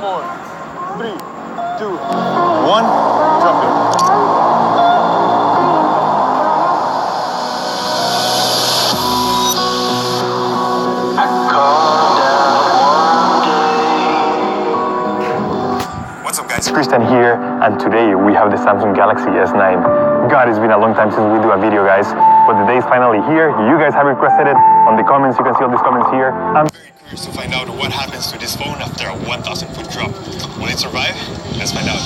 4, 3, 2, 1, drop it. What's up guys, Christian here, and today we have the Samsung Galaxy S9. God, it's been a long time since we do a video guys, but the day is finally here. You guys have requested it on the comments, you can see all these comments here. I'm very curious to find out what happens to this phone after a 1,000 foot drop. Will it survive? Let's find out.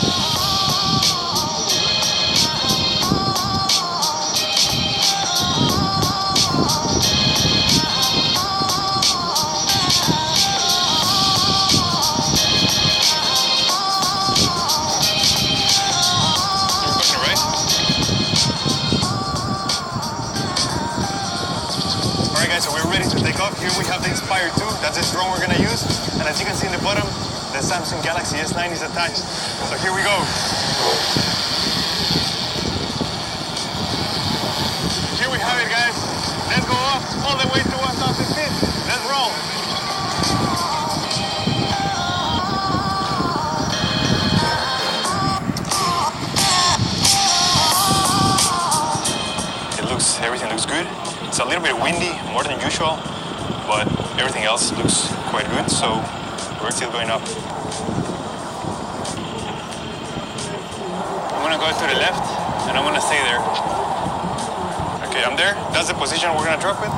So we're ready to take off. Here we have the Inspire 2, that's the drone we're gonna use. And as you can see in the bottom, the Samsung Galaxy S9 is attached. So here we go. Here we have it guys. Let's go up all the way to 1,000 feet. Let's roll. Everything looks good. It's a little bit windy, more than usual, but everything else looks quite good, so we're still going up. I'm gonna go to the left, and I'm gonna stay there. Okay, I'm there. That's the position we're gonna drop it.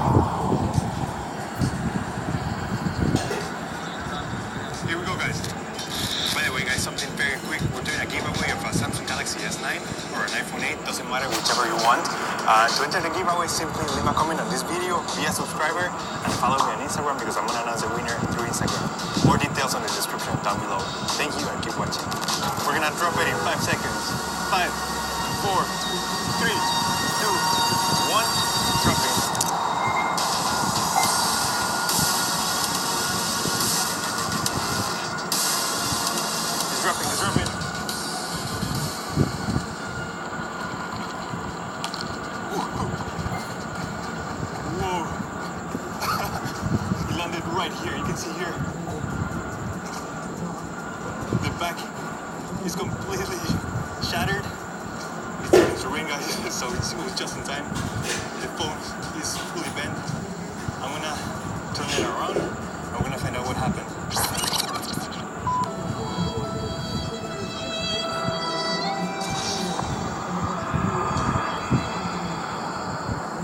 Here we go, guys. By the way, guys, something very quick. We're doing a giveaway of a Samsung Galaxy S9 or an iPhone 8, doesn't matter, whichever you want. To enter the giveaway, simply leave a comment on this video, be a subscriber, and follow me on Instagram because I'm going to announce the winner through Instagram. More details on the description down below. Thank you and keep watching. We're going to drop it in 5 seconds. 5, 4, 3, 2, 1, drop it. It's dropping, it's dropping. Right here, you can see here the back is completely shattered. It's starting to rain guys, so it was just in time. The phone is fully bent. I'm gonna turn it around and we're gonna find out what happened.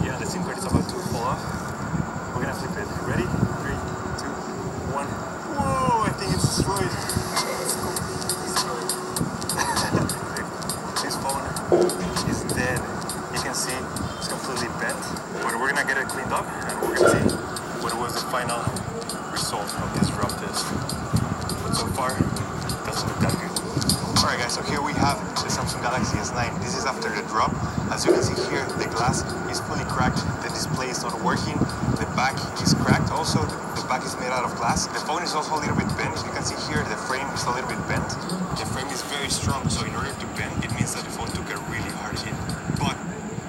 Yeah, the SIM card is about to fall off. We're gonna flip it. Ready? 3, 2, 1. Whoa, I think it's destroyed. This phone is dead. You can see it's completely bent. But we're gonna get it cleaned up and we're gonna see what was the final result of this drop test. But so far, it doesn't look that good. Alright guys, so here we have the Samsung Galaxy S9. This is after the drop. As you can see here, the glass is fully cracked. The display is not working. The back is cracked also. The back is made out of glass. The phone is also a little bit bent. You can see here the frame is a little bit bent. The frame is very strong, so in order to bend, it means that the phone took a really hard hit. But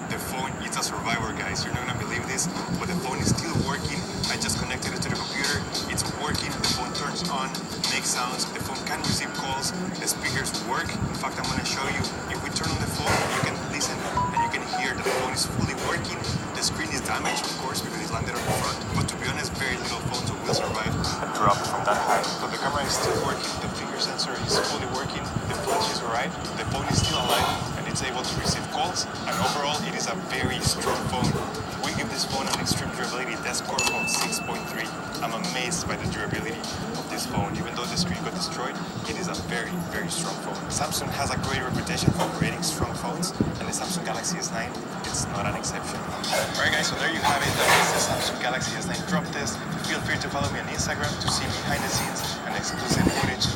the phone, it's a survivor, guys. You're not gonna believe this, but the phone is still working. I just connected it to the computer. It's working. The phone turns on, makes sounds. The phone can receive calls. The speakers work. In fact, I'm gonna show you. If we turn on the phone, you can listen and you can hear that the phone is fully working. The screen is damaged, of course, because it landed on the front. But to be honest, very little phones will survive a drop from that high. So the camera is still working. The finger sensor is fully working. The flash is alright. The phone is still alive and it's able to receive calls. And overall, it is a very strong phone. We give this phone an extreme durability test score of 6.3. I'm amazed by the durability of this phone. Even though the screen got destroyed, it is a very, very strong phone. Samsung has a great reputation for creating strong phones, and the Samsung Galaxy S9 is not an exception. Alright guys, so there you have it. That is the Samsung Galaxy S9 drop test. Feel free to follow me on Instagram to see behind the scenes and exclusive footage.